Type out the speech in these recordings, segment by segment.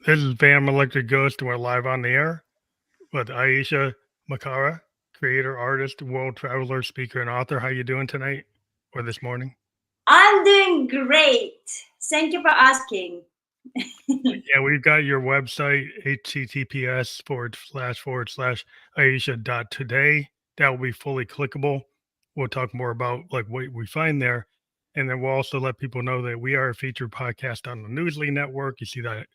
This is Bam Electric Ghost, and we're live on the air with Aisha Makara, creator, artist, world traveler, speaker, and author. How you doing tonight or this morning? I'm doing great. Thank you for asking. Yeah, we've got your website, https forward slash Aisha dot today. That will be fully clickable. We'll talk more about like what we find there. And then we'll also let people know that we are a featured podcast on the Newsly network. You see that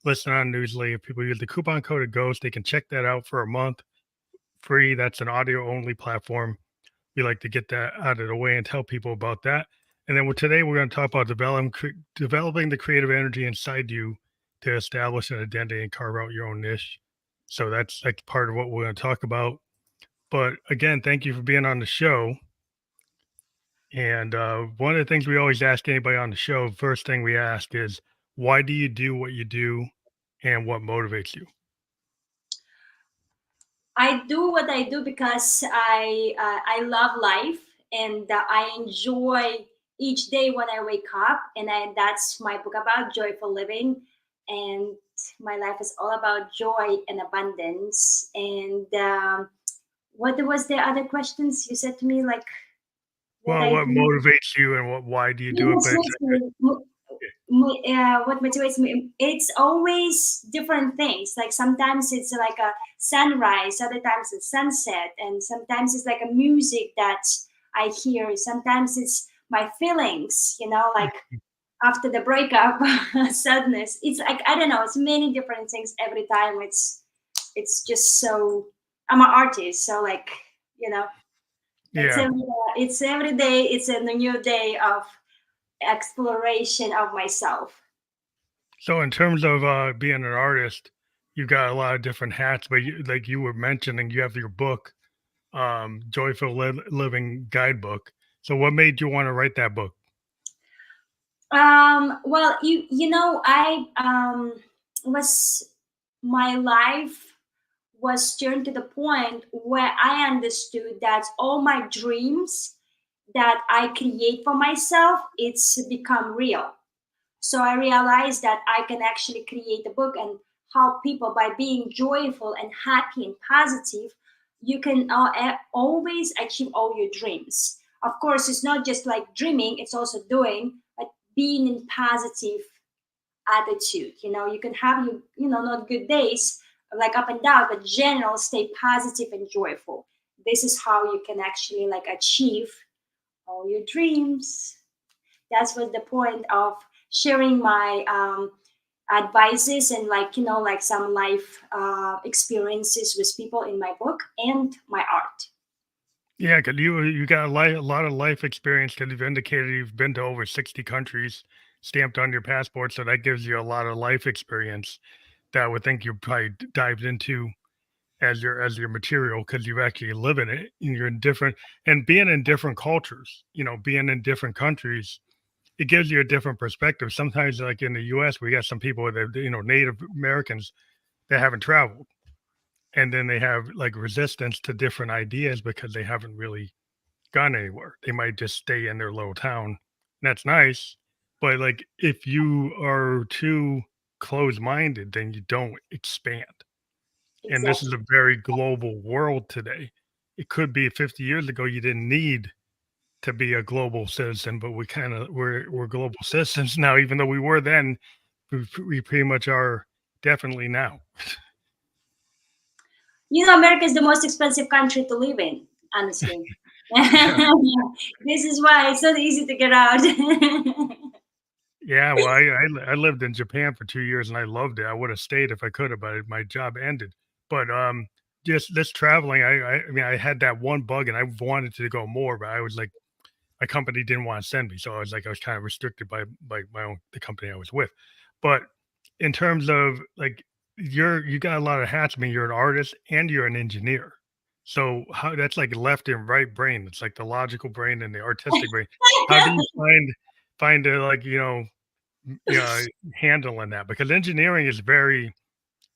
listed on Newsly. If people use the coupon code of Ghost, they can check that out for a month free. That's an audio only platform. We like to get that out of the way and tell people about that. And then today we're going to talk about developing the creative energy inside you to establish an identity and carve out your own niche. So that's part of what we're going to talk about. But again, thank you for being on the show. And one of the things we always ask anybody on the show, first thing we ask is, why do you do what you do, and what motivates you? I do what I do because I love life and I enjoy each day when I wake up, and that's my book about joyful living. And my life is all about joy and abundance. And what was the other questions you said to me? Like what Well, I what do? motivates you, and why do you do it? Yes, But yes, what motivates me, it's always different things. Like sometimes it's like a sunrise, other times it's sunset, and sometimes it's like a music that I hear. Sometimes it's my feelings, like after the breakup, sadness. It's like, I don't know, it's many different things every time. It's just so, I'm an artist, so like, you know it's yeah. every day, it's a new day of exploration of myself. So in terms of being an artist, you've got a lot of different hats, but like you were mentioning, you have your book, Living Guidebook. So what made you want to write that book? Well, I was my life was turned to the point where I understood that all my dreams that I create for myself, it's become real. So I realized that I can actually create a book and help people by being joyful and happy and positive. You can always achieve all your dreams. Of course, it's not just like dreaming; it's also doing, like being in positive attitude. You can have not good days like up and down, but general stay positive and joyful. This is how you can actually like achieve all your dreams. That's what the point of sharing my advices and like some life experiences with people in my book and my art. Yeah, because you got a lot of life experience. Because you've indicated you've been to over 60 countries, stamped on your passport, so that gives you a lot of life experience that I would think you probably dived into as your material because you actually live in it and you're in different and being in different cultures, being in different countries, it gives you a different perspective. Sometimes, like in the US, we got some people that, Native Americans that haven't traveled. And then they have like resistance to different ideas because they haven't really gone anywhere. They might just stay in their little town. And that's nice. But like if you are too closed minded, then you don't expand. And this is Exactly. a very global world today. It could be 50 years ago you didn't need to be a global citizen, but we're global citizens now, even though we were then, we pretty much are definitely now. America is the most expensive country to live in, honestly. Yeah. This is why it's not easy to get out. Yeah, well, I lived in Japan for 2 years and I loved it. I would have stayed if I could have, but my job ended. But, just this traveling, I mean, I had that one bug and I wanted to go more, but I was like my company didn't wanna send me, so I was kind of restricted by my own the company I was with. But in terms of, like, you got a lot of hats. I mean, you're an artist and you're an engineer. So how that's like left and right brain. It's like the logical brain and the artistic brain. How do you find a, like, handling that? Because engineering is very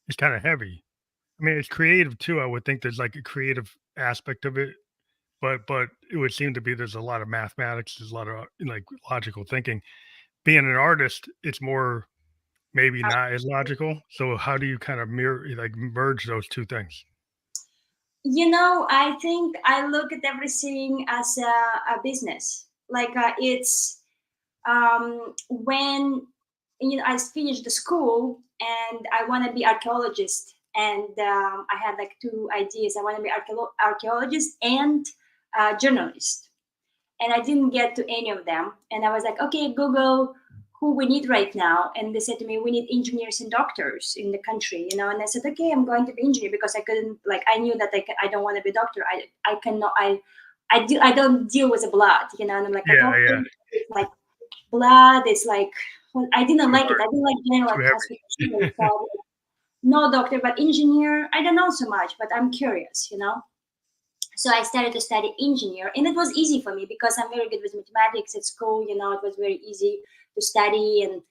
it's kinda heavy. I mean, it's creative too. I would think there's, like, a creative aspect of it, but it would seem to be there's a lot of mathematics, there's a lot of, like, logical thinking. Being an artist, it's more maybe not as logical. So how do you kind of mirror like merge those two things? I think I look at everything as a business. Like when I finished the school and I want to be archaeologist, and I had like two ideas. I want to be archaeologist and journalist, and I didn't get to any of them. And I was like, okay, Google, who we need right now? And they said to me, we need engineers and doctors in the country. And I said, okay, I'm going to be engineer because I couldn't, like, I knew that I don't want to be a doctor. I cannot, I don't deal with the blood. And I'm like, I Yeah, don't yeah. think it's like blood. It's like, well, I didn't Too like it. hard, I didn't like general too like hospital treatment. heavy. So no doctor, but engineer, I don't know so much, but I'm curious. So I started to study engineer, and it was easy for me because I'm very good with mathematics at school. It was very easy to study, and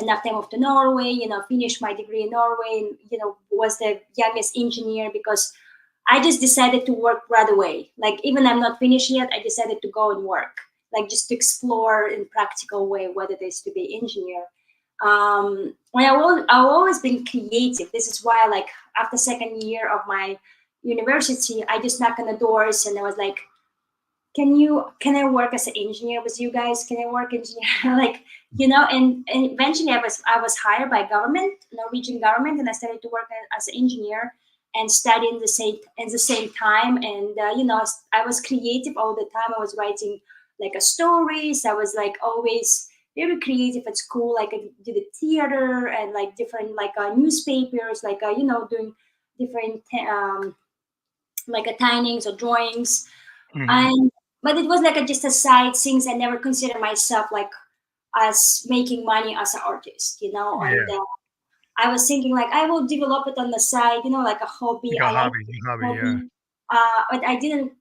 enough time off to Norway. Finished my degree in Norway, and was the youngest engineer because I just decided to work right away. Like even I'm not finished yet, I decided to go and work, like just to explore in practical way what it is to be engineer. I've always been creative. This is why, like after second year of my university, I just knocked on the doors and I was like, can I work as an engineer with you guys? Can I work engineer? And eventually I was hired by government, Norwegian government, and I started to work as an engineer and study in the same time. And I was creative all the time. I was writing like a stories. I was like always very creative at school. Like I did a theater and like different like newspapers, like doing different like a tinings or drawings. Hmm. And but it was like just a side things. I never considered myself like as making money as an artist, and Yeah, I was thinking like I will develop it on the side, like a hobby. like a I like hobby, a hobby. Yeah, hobby, but I didn't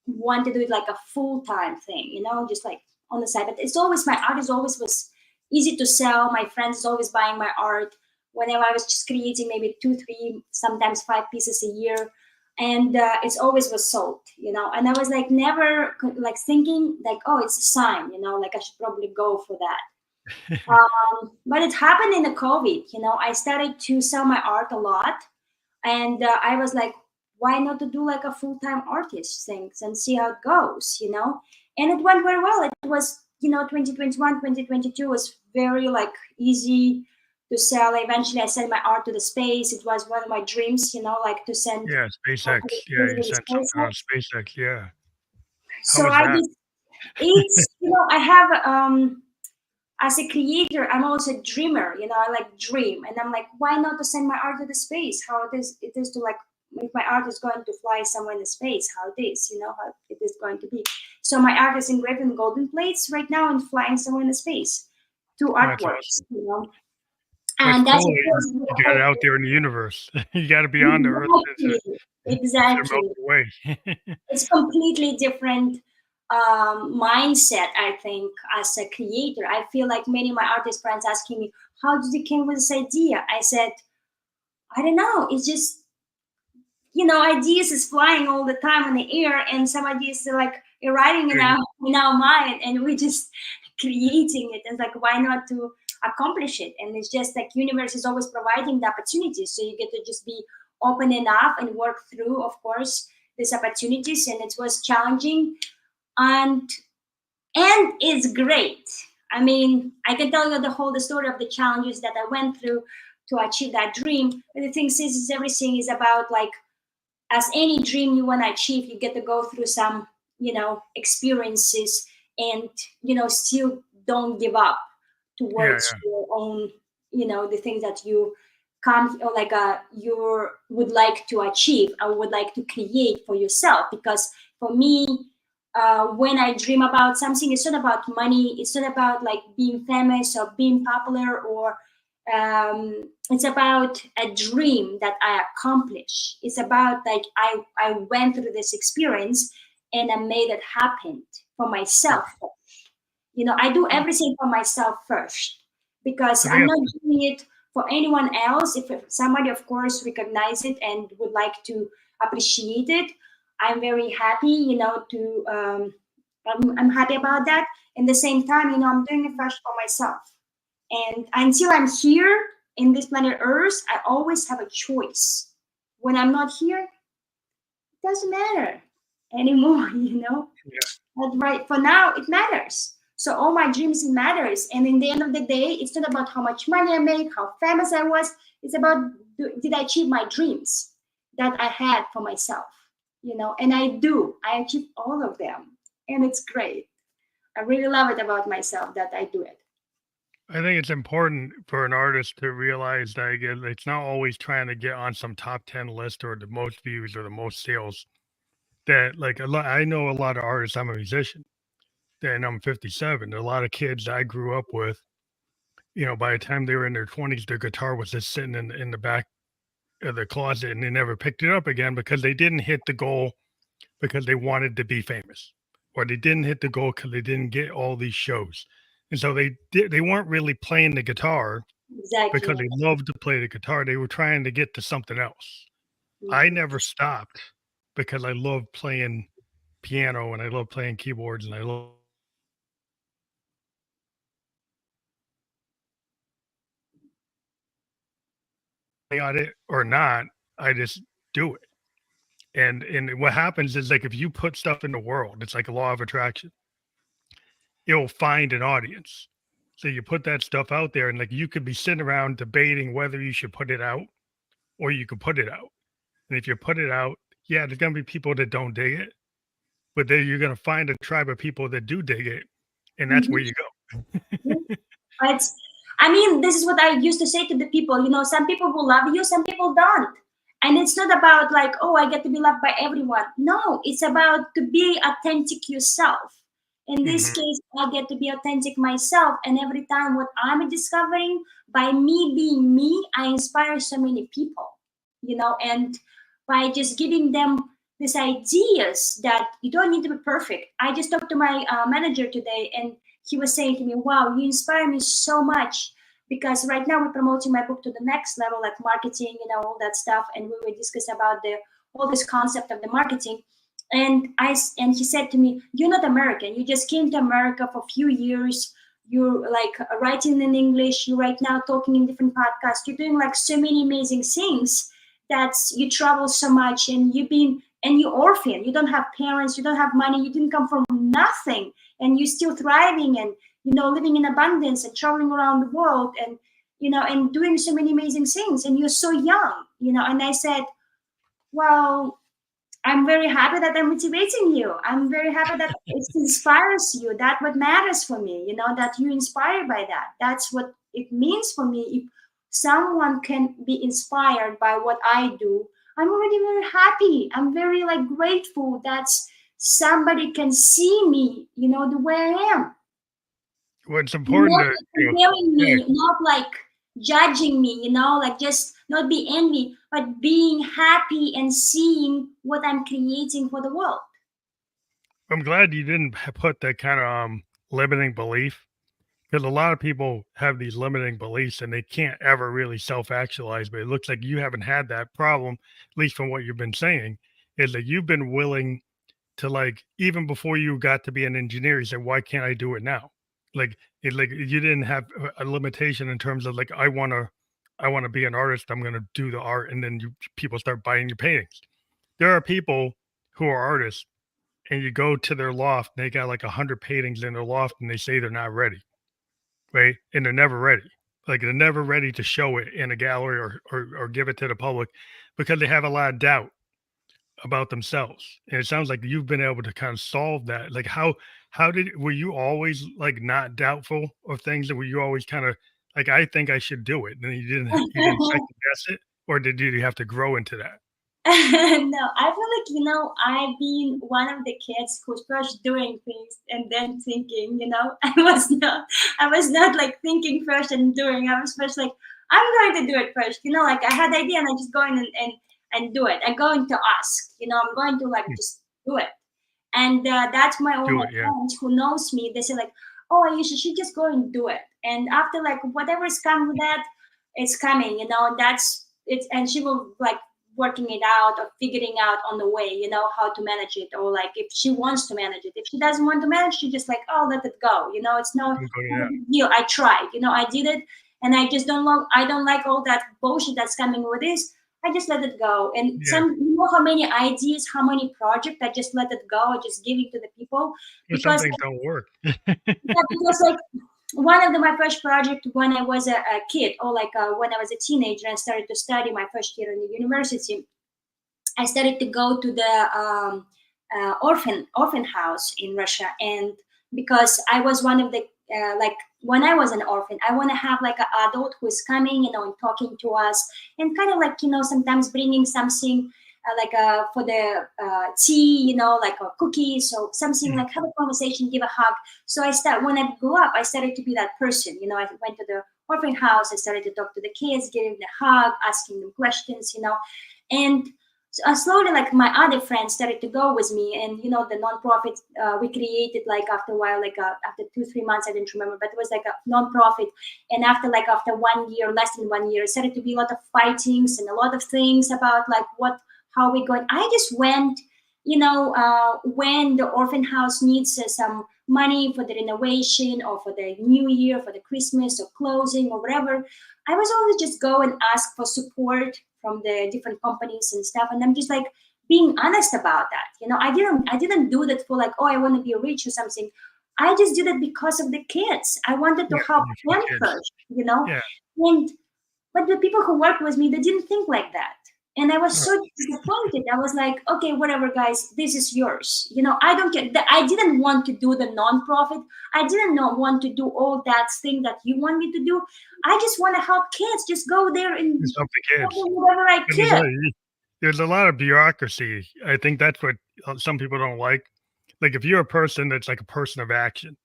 want to do it like a full-time thing, just like on the side. But it's always my art is always was easy to sell. My friends is always buying my art. Whenever I was just creating maybe two, three, sometimes five pieces a year, and it's always was sold, And I was like never like thinking like, oh, it's a sign, like I should probably go for that. But it happened in the COVID. I started to sell my art a lot, and I was like, why not to do like a full-time artist things and see how it goes. And it went very well. It was 2021, 2022 was very like easy to sell. Eventually I sent my art to the space. It was one of my dreams, like to send yeah. SpaceX. Yeah, to you the sent space. something on SpaceX. Yeah. How So was I that? just it's I have as a creator, I'm also a dreamer. I like dream, and I'm like, why not to send my art to the space? How it is to like if my art is going to fly somewhere in the space, how it is, how it is going to be. So my art is engraved in golden plates right now and flying somewhere in the space. Two Oh, that's artworks, awesome. That's and that's cool. of course the You got it whole out there in the universe. You got to be on the Earth exactly, instead of exactly. melting away. It's completely different mindset. I think as a creator, I feel like many of my artist friends asking me, how did you came with this idea? I said, I don't know. It's just ideas is flying all the time in the air, and some ideas are like arriving in Hey, our mind, and we're just creating it. And like, why not to accomplish it? And it's just like universe is always providing the opportunities, so you get to just be open enough and work through, of course, these opportunities. And it was challenging, and it's great. I mean, I can tell you the story of the challenges that I went through to achieve that dream. But the thing is everything is about like as any dream you want to achieve, you get to go through some experiences, and still don't give up yeah, towards your own, the things that you come or like you would like to achieve or would like to create for yourself. Because for me, when I dream about something, it's not about money, it's not about like being famous or being popular, or it's about a dream that I accomplish. It's about like I went through this experience and I made it happen for yeah. myself. I do Oh, everything for myself first, because I think I'm not that's doing it for anyone else. If somebody, of course, recognize it and would like to appreciate it, I'm very happy. I'm happy about that. In the same time, I'm doing it first for myself. And until I'm here in this planet Earth, I always have a choice. When I'm not here, it doesn't matter anymore, you know? Yeah. But right for now, it matters. So all my dreams matters. And in the end of the day, it's not about how much money I make, how famous I was. It's about did I achieve my dreams that I had for myself, you know? And I do. I achieve all of them, and it's great. I really love it about myself that I do it. I think it's important for an artist to realize that again, it's not always trying to get on some top 10 list or the most views or the most sales. That like a lot, I know a lot of artists. I'm a musician, and I'm 57. A lot of kids I grew up with, by the time they were in their 20s, their guitar was just sitting in the back of the closet, and they never picked it up again because they didn't hit the goal because they wanted to be famous, or they didn't hit the goal because they didn't get all these shows, and so they weren't really playing the guitar because Exactly. they loved to play the guitar. They were trying to get to something else. I Mhm. never stopped because I love playing piano and I love playing keyboards and I love on it or not. I just do it. And what happens is like if you put stuff in the world, it's like a law of attraction. It'll find an audience. So you put that stuff out there and like you could be sitting around debating whether you should put it out or you could put it out. And if you put it out, yeah, there's gonna be people that don't dig it, but then you're gonna find a tribe of people that do dig it, and that's where Mhm. you go. But I mean, this is what I used to say to the people. You know, some people will love you, some people don't. And it's not about like, oh, I get to be loved by everyone. No, it's about to be authentic yourself. In this Mhm. case, I get to be authentic myself. And every time what I'm discovering, by me being me, I inspire so many people, you know, and by just giving them these ideas that you don't need to be perfect. I just talked to my manager today, and he was saying to me, wow, you inspire me so much because right now we're promoting my book to the next level, like marketing, you know, all that stuff. And we were discussing about the all this concept of the marketing. And he said to me, you're not American. You just came to America for a few years. You're like writing in English. You're right now talking in different podcasts. You're doing like so many amazing things that you travel so much and you've been and you're orphan. You don't have parents. You don't have money. You didn't come from nothing and you're still thriving and living in abundance and traveling around the world and and doing so many amazing things and you're so young. And I said, well, I'm very happy that I'm motivating you. I'm very happy that it inspires you. That's what matters for me, that you're inspired by that. That's what it means for me. If someone can be inspired by what I do, I'm already very happy. I'm very like grateful that somebody can see me, the way I am. What's important Not to like comparing yeah, me, not like judging me, like just not be envy, but being happy and seeing what I'm creating for the world. I'm glad you didn't put that kind of limiting belief because a lot of people have these limiting beliefs and they can't ever really self-actualize. But it looks like you haven't had that problem, at least from what you've been saying, is that you've been willing to like even before you got to be an engineer, you said, "Why can't I do it now?" Like you didn't have a limitation in terms of like I want to be an artist. I'm going to do the art, and then people start buying your paintings. There are people who are artists and you go to their loft and they got like 100 paintings in their loft and they say they're not ready, right? And they're never ready. Like they're never ready to show it in a gallery or give it to the public because they have a lot of doubt about themselves. And it sounds like you've been able to kind of solve that. Like how did were you always like not doubtful of things, that were you always kind of like I think I should do it, and then you didn't second guess it, or did you have to grow into that? No, I feel like, I've been one of the kids who's first doing things and then thinking, I was not like thinking first and doing. I was first like, I'm going to do it first. Like I had the idea and I just go in and do it. I'm going to ask, I'm going to like Mm, just do it. And that's my all do my it, yeah. friends who knows me. They say like, oh, you should just go and do it. And after like whatever is coming with that, it's coming. That's it. And she will like working it out or figuring out on the way, how to manage it, or like if she wants to manage it. If she doesn't want to manage, she just like, oh, let it go. It's I'm going, not a yeah. big deal. I tried, I did it, and I just don't like all that bullshit that's coming with this. I just let it go. And Yeah. how many ideas, how many projects I just let it go. I just give it to the people But some because things don't work. yeah, because like one of my first project when I was a kid, or like when I was a teenager and started to study my first year in the university, I started to go to the orphan house in Russia, and because I was one of the like when I was an orphan, I want to have like an adult who is coming, and talking to us, and kind of like sometimes bringing something like for the tea, like a cookie, so something Mm. like have a conversation, give a hug. So I start when I grew up, I started to be that person. I went to the orphan house, I started to talk to the kids, giving them a hug, asking them questions, and so, slowly, like my other friends started to go with me, and the nonprofit we created, like after a while, like after 2 3 months, I didn't remember, but it was like a nonprofit. And after 1 year, less than 1 year, it started to be a lot of fightings and a lot of things about like how we going. I just went, when the orphan house needs some money for the renovation or for the new year, for the Christmas or closing or whatever. I was always just go and ask for support from the different companies and stuff, and I'm just like being honest about that. I didn't do that for like, oh, I want to be rich or something. I just did it because of the kids. I wanted to Yeah. help For the them kids. first, Yeah. and but the people who worked with me, they didn't think like that. And I was Right. so disappointed. I was like, okay, whatever, guys, this is yours. I don't care. I didn't want to do the nonprofit. I didn't not want to do all that thing that you want me to do. I just want to help kids. Just go there and It's up to help kids. them whatever I And can. there's a lot of bureaucracy. I think that's what some people don't like. Like if you're a person that's like a person of action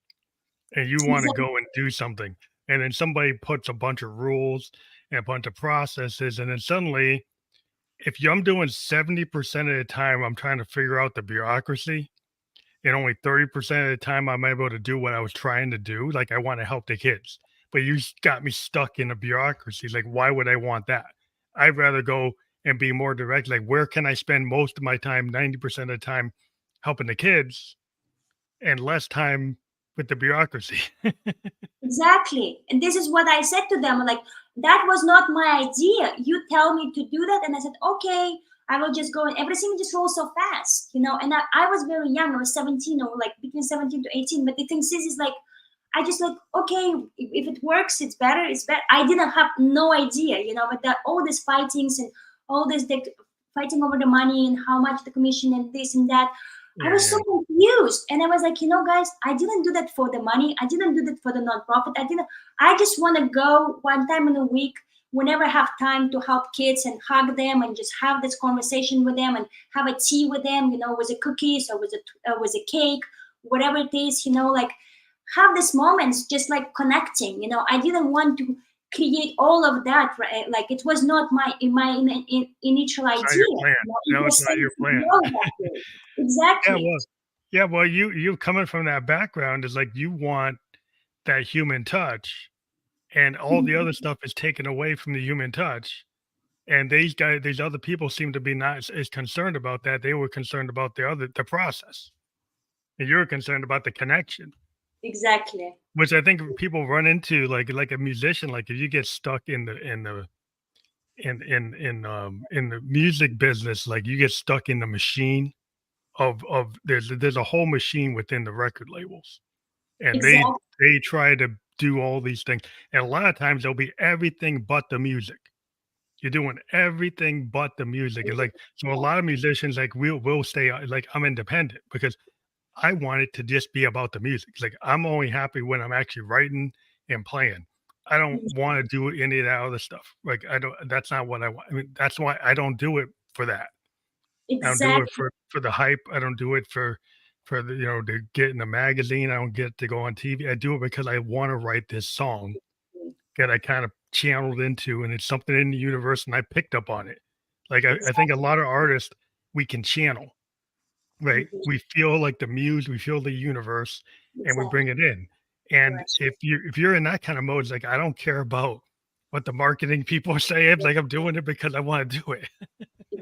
and you want to Exactly. go and do something, and then somebody puts a bunch of rules and a bunch of processes, and then suddenly, if I'm doing 70% of the time, I'm trying to figure out the bureaucracy, and only 30% of the time I'm able to do what I was trying to do. Like I want to help the kids, but got me stuck in a bureaucracy. Like, why would I want that? I'd rather go and be more direct. Like, where can I spend most of my time, 90% of the time, helping the kids and less time with the bureaucracy? Exactly. And this is what I said to them. Like, that was not my idea. You tell me to do that. And I said, okay, I will just go. And everything just rolls so fast, And I was very young. I was 17 or like between 17 to 18. But the thing is like, I just like, okay, if it works, it's better. It's better. I didn't have no idea, but that all these fightings and all this fighting over the money and how much the commission and this and that. I Yeah, was so yeah, confused. And I was like, guys, I didn't do that for the money. I didn't do that for the nonprofit. I just want to go one time in a week whenever I have time to help kids and hug them and just have this conversation with them and have a tea with them, with a cookies or with a cake, whatever it is, like have these moments just like connecting. I didn't want to create all of that, right? Like it was not my initial it's not idea. your plan. It No, it's was not your things to plan. grow that way. Yeah, Exactly. well, yeah, well, you coming from that background is like you want that human touch, and all the other stuff is taken away from the human touch. And these other people seem to be not as concerned about that. They were concerned about the process, and you're concerned about the connection, Exactly. which I think people run into, like a musician. Like if you get stuck in the music business, like you get stuck in the machine of there's a whole machine within the record labels, and Exactly. they try to do all these things, and a lot of times there'll be everything but the music. You're doing everything but the music, and, like, so a lot of musicians, like, will stay, like, I'm independent because I want it to just be about the music. It's like, I'm only happy when I'm actually writing and playing. I don't wanna do any of that other stuff. Like, I don't that's not what I want. I mean, that's why I don't do it for that. I don't do it Exactly. for the hype. I don't do it for the, to get in a magazine. I don't get to go on TV. I do it because I wanna write this song that I kind of channeled into, and it's something in the universe, and I picked up on it. Like I think a Exactly. lot of artists we can channel, right? Mhm. We feel like the muse, we feel the universe, and we bring Exactly. it in. And Right. if you're in that kind of mode, it's like I don't care about what the marketing people are saying. Like I'm doing it because I want to do it.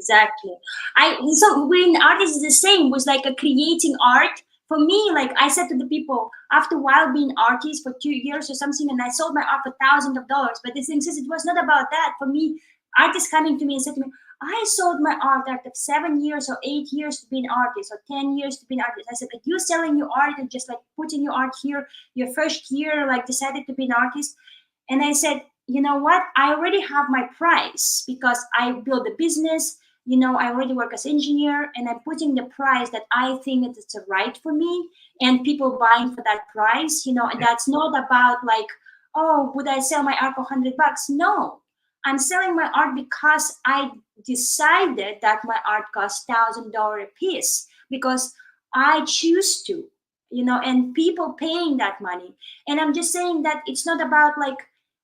Exactly. I so when artists is the same was like a creating art. For me, like I said to the people after a while being artist for 2 years or something, and I sold my art for thousands of dollars. But the thing is, it was not about that. For me, artists coming to me and said to me, I sold my art after 7 years or 8 years to be an artist or 10 years to be an artist. I said, like you selling your art and just like putting your art here, your first year, like decided to be an artist. And I said, you know what? I already have my price because I built a business. I already work as engineer and I'm putting the price that I think that it's right for me and people buying for that price, and that's not about like, oh, would I sell my art for $100? No, I'm selling my art because I decided that my art costs $1,000 a piece because I choose to, and people paying that money. And I'm just saying that it's not about like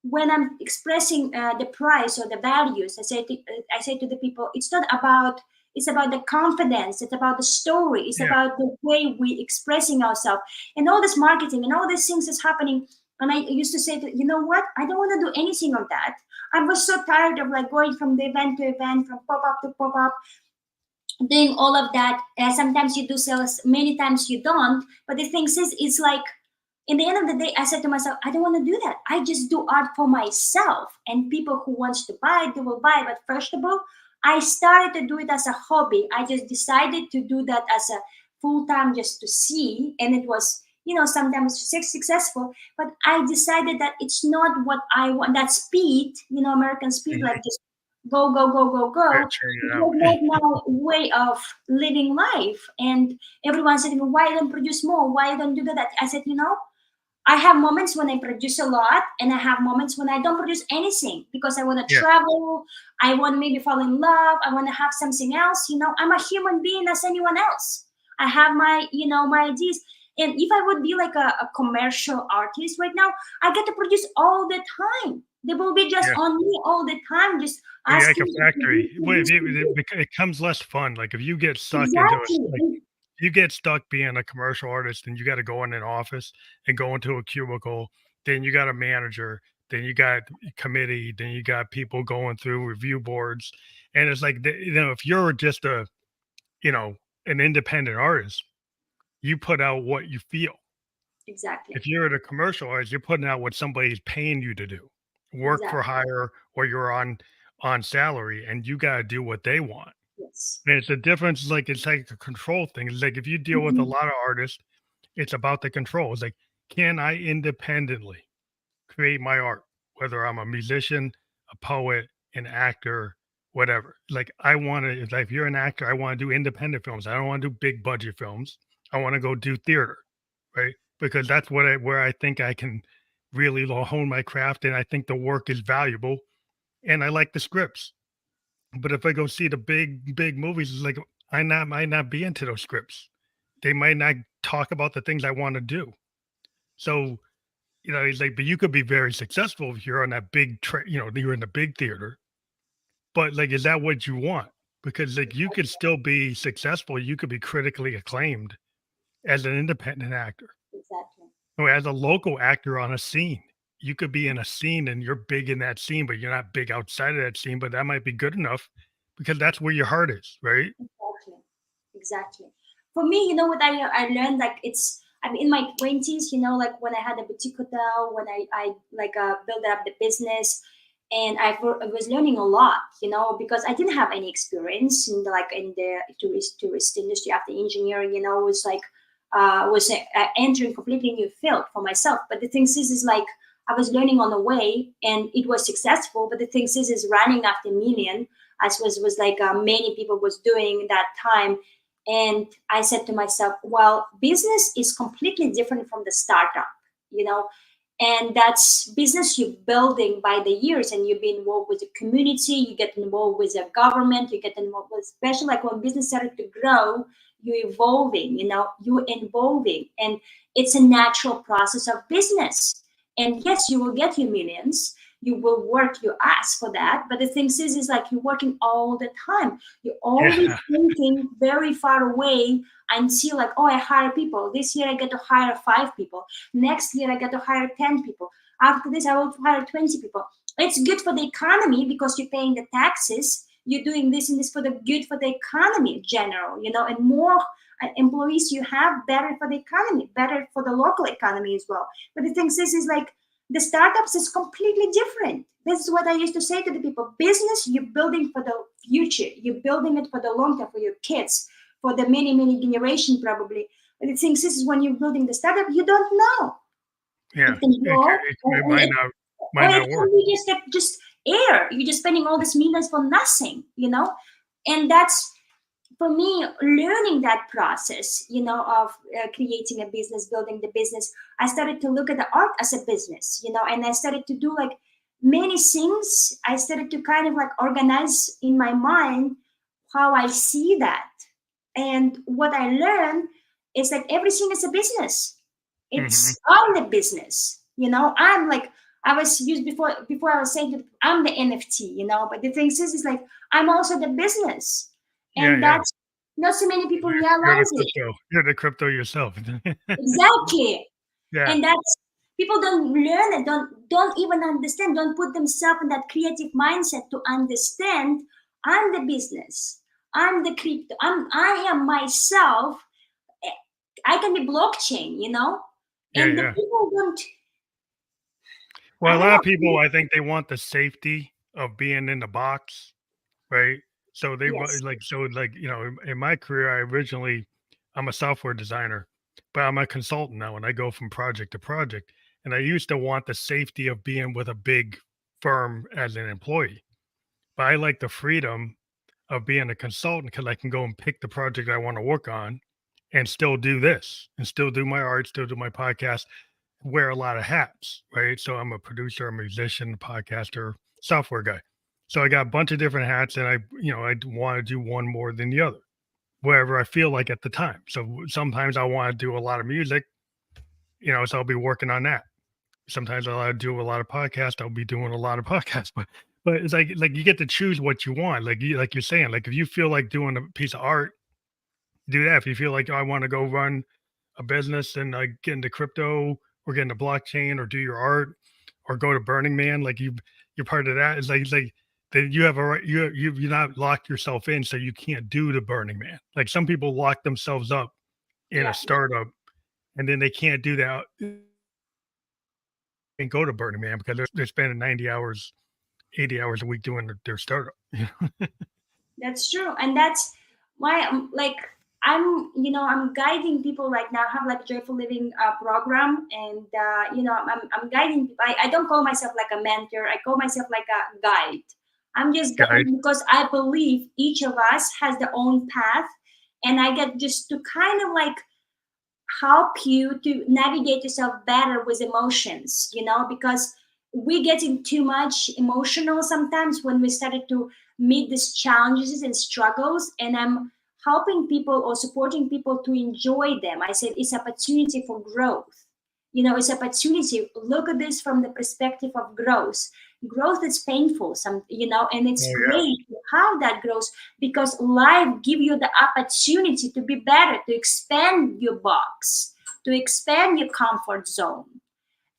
when I'm expressing the price or the values, I say to the people, it's not about. It's about the confidence. It's about the story. It's Yeah. about the way we expressing ourselves, and all this marketing and all these things is happening. And I used to say, that, you know what? I don't want to do anything of that. I was so tired of like going from the event to event, from pop up to pop up, doing all of that. Sometimes you do sales, many times you don't. But the thing is, it's like in the end of the day, I said to myself, I don't want to do that. I just do art for myself, and people who wants to buy it, they will buy it. But first of all, I started to do it as a hobby. I just decided to do that as a full time, just to see, and it was, sometimes successful. But I decided that it's not what I want. That speed, American speed, like Mhm. just go, go, go, go, Yeah, go. churn It it out. was not my way of living life. And everyone said to me, why don't produce more? Why don't do that? I said, I have moments when I produce a lot, and I have moments when I don't produce anything because I want to Yeah, travel. I want to maybe fall in love. I want to have something else. I'm a human being as anyone else. I have my ideas. And if I would be like a commercial artist right now, I get to produce all the time. They will be just yeah. on me all the time, just Well, you're like asking a me to produce, factory. Well, if produce, you produce. it becomes less fun, like, if you get stuck into a s Exactly. like, you get stuck being a commercial artist and you gotta go in an office and go into a cubicle, then you got a manager, then you got committee, then you got people going through review boards, and it's like, if you're just you know, an independent artist, you put out what you feel. Exactly. If you're at a commercial artist, you're putting out what somebody's paying you to do, work for Exactly. hire, or you're on salary, and you gotta do what they want. Yes. And it's a difference, like, it's like a control thing. It's like if you deal with a Mhm. lot of artists, it's about the control. It's like, can I independently create my art, whether I'm a musician, a poet, an actor, whatever. Like I want to, if you're an actor, I want to do independent films. I don't want to do big budget films. I want to go do theater, right? Because that's where I think I can really hone my craft, and I think the work is valuable, and I like the scripts. But if I go see the big movies, it's like might not be into those scripts. They might not talk about the things I want to do. So it's like, but you could be very successful if you're on that you're in the big theater. But like, is that what you want? Because like, you could still be successful. You could be critically acclaimed as an independent actor Exactly. or as a local actor on a scene. You could be in a scene and you're big in that scene, but you're not big outside of that scene. But that might be good enough because that's where your heart is, right? Exactly. Exactly. For me, you know what I learned, like I'm in my 20s, like when I had a boutique hotel, when I like built up the business, and I was learning a lot, because I didn't have any experience in the tourist industry after engineering. It was like was entering completely new field for myself. But the thing is like I was learning on the way, and it was successful. But the thing is running after million, as was like many people was doing that time. And I said to myself, well, business is completely different from the startup, you know and that's business you're building by the years, and you be involved with the community, you get involved with the government, you get involved with, especially like when business started to grow, you're evolving, you're evolving, and it's a natural process of business. And yes, you will get your millions, you will work your ass for that. But the thing is like you're working all the time, you're always Yeah. thinking very far away, and see like, oh, I hire people this year, I get to hire 5 people, next year I get to hire 10 people, after this I will hire 20 people. It's good for the economy because you're paying the taxes, you're doing this and this for the good for the economy in general, and more employees you have, better for the economy, better for the local economy as well. But the thing is like the startups is completely different. This is what I used to say to the people: business, you're building for the future, you're building it for the long term, for your kids, for the many generation probably. But the thing is when you're building the startup, you don't know. Yeah, It can grow, it and might or it not can work. be just air. You're just spending all these millions for nothing. And that's, for me, learning that process, of creating a business, building the business. I started to look at the art as a business, and I started to do like many things. I started to kind of like organize in my mind how I see that. And what I learned is that everything is a business. Hmm. It's on the business. I'm like, I was used before I was saying that I'm the NFT, but the thing is like I'm also the business. Yeah, And yeah. that's not so many people You're the realize it. crypto. You're the crypto yourself. Exactly. Yeah, And that's, people don't learn it, don't even understand, don't put themselves in that creative mindset to understand I'm the business. I'm the crypto. I am myself. I can be blockchain. yeah, And the yeah. people don't, Well, I a don't lot of people, know. I think they want the safety of being in the box, right? So they Yes. like in my career, I'm a software designer, but I'm a consultant now, and I go from project to project. And I used to want the safety of being with a big firm as an employee, but I like the freedom of being a consultant because I can go and pick the project I want to work on and still do this and still do my art, still do my podcast, wear a lot of hats, right? So I'm a producer, a musician, podcaster, software guy. So I got a bunch of different hats and I want to do one more than the other, wherever I feel like at the time. So sometimes I want to do a lot of music, so I'll be working on that. Sometimes I'll do a lot of podcasts. I'll be doing a lot of podcasts, but it's like you get to choose what you want. Like you're saying, like if you feel like doing a piece of art, do that. If you feel like, "Oh, I want to go run a business and get into crypto or get into blockchain or do your art or go to Burning Man, like you're part of that. It's like that you have a right. You're not locked yourself in, so you can't do the Burning Man. Like some people lock themselves up in a Yeah, startup and then they can't do that and go to Burning Man because they're spending 90 hours, 80 hours a week doing their startup. that's true. And that's why I'm like, I'm guiding people right now. I have like joyful living program, and I'm guiding people. I don't call myself like a mentor. I call myself like a guide. I'm just Guide. because I believe each of us has their own path, and I get just to kind of like help you to navigate yourself better with emotions, because we're getting too much emotional sometimes when we started to meet these challenges and struggles. And I'm helping people or supporting people to enjoy them. I said it's opportunity for growth. It's opportunity. Look at this from the perspective of growth. Growth is painful, and it's Oh yeah, great to have that growth because life give you the opportunity to be better, to expand your box, to expand your comfort zone.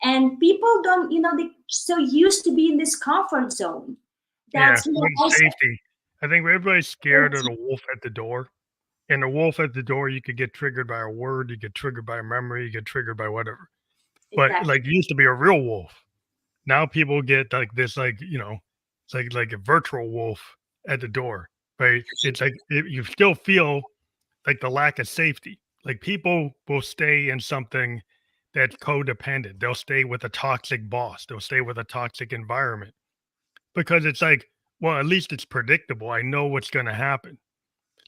And people don't, they so used to be in this comfort zone. yeah. That's Like I said. safety. I think everybody's scared of the wolf at the door. And the wolf at the door, you could get triggered by a word, you get triggered by a memory, you get triggered by whatever. But Exactly. like it used to be a real wolf. Now people get like this, it's like a virtual wolf at the door, right? It's like you still feel like the lack of safety. Like people will stay in something that's codependent. They'll stay with a toxic boss. They'll stay with a toxic environment because it's like, well, at least it's predictable. I know what's going to happen.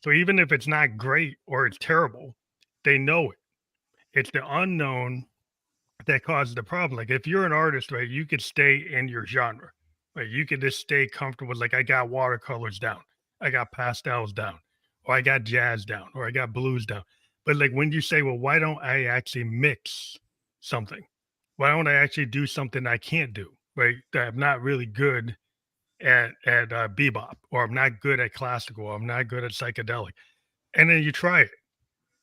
So even if it's not great or it's terrible, they know it. It's the unknown that causes the problem. Like if you're an artist, right, you could stay in your genre, right? You could just stay comfortable. Like I got watercolors down, I got pastels down, or I got jazz down, or I got blues down. But like when you say, well, why don't I actually mix something? Why don't I actually do something I can't do, right? That I'm not really good at bebop, or I'm not good at classical, or I'm not good at psychedelic, and then you try it.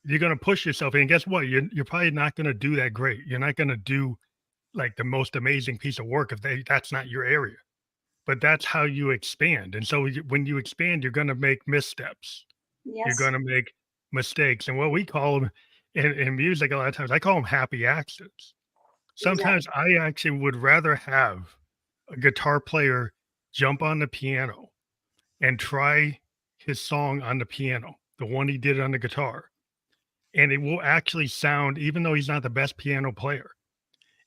You're gonna push yourself, and guess what? You're probably not gonna do that great. You're not gonna do like the most amazing piece of work if that's not your area. but that's how you expand. And so when you expand, you're going to make missteps. You're Yes, going to make mistakes. And what we call them in music, a lot of times, I call them happy accidents. Sometimes exactly. I actually would rather have a guitar player jump on the piano and try his song on the piano, the one he did on the guitar. And it will actually sound, even though he's not the best piano player,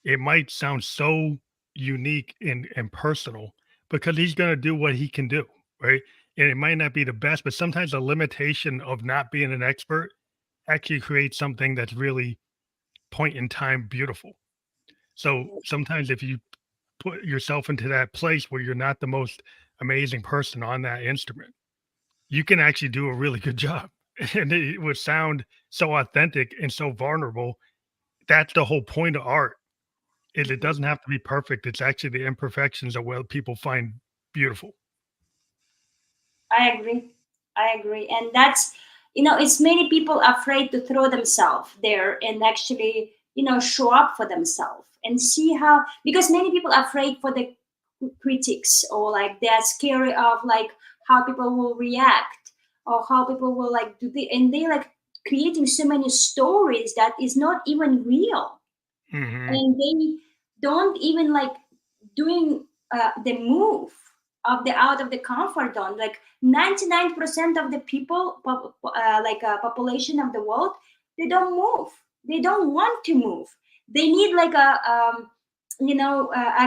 it might sound so unique and personal because he's going to do what he can do, right? And it might not be the best, but sometimes the limitation of not being an expert actually creates something that's really point in time beautiful. So sometimes if you put yourself into that place where you're not the most amazing person on that instrument, you can actually do a really good job. And it would sound so authentic and so vulnerable. That's the whole point of art. It Mhm. doesn't have to be perfect. It's actually the imperfections that what people find beautiful. I agree. I agree. And that's, it's many people afraid to throw themselves there and actually, show up for themselves and see how, because many people are afraid for the critics, or like they're scary of like how people will react, or how people will like do the, and they like creating so many stories that is not even real, Mhm. and they don't even like doing the move of the out of the comfort zone. Like 99% of the people population of the world, they don't move, they don't want to move. They need like a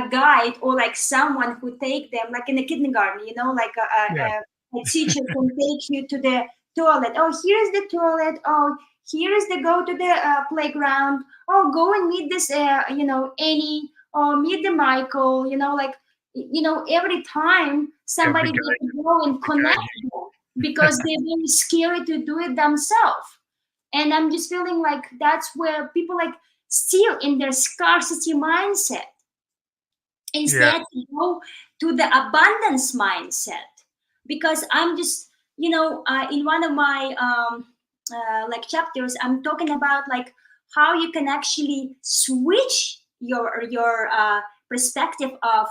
guide, or like someone who take them like in the kindergarten, like Yeah, a teacher can take you to the toilet. Oh, here's the toilet. Oh, here is the go to the playground. Oh, go and meet this Annie, or meet the Michael, like every time every somebody guy they go and the guy connect them, because they're very scared to do it themselves. And I'm just feeling like that's where people like still in their scarcity mindset, yeah, instead to go to the abundance mindset. Because I'm just in one of my like chapters, I'm talking about like how you can actually switch your perspective of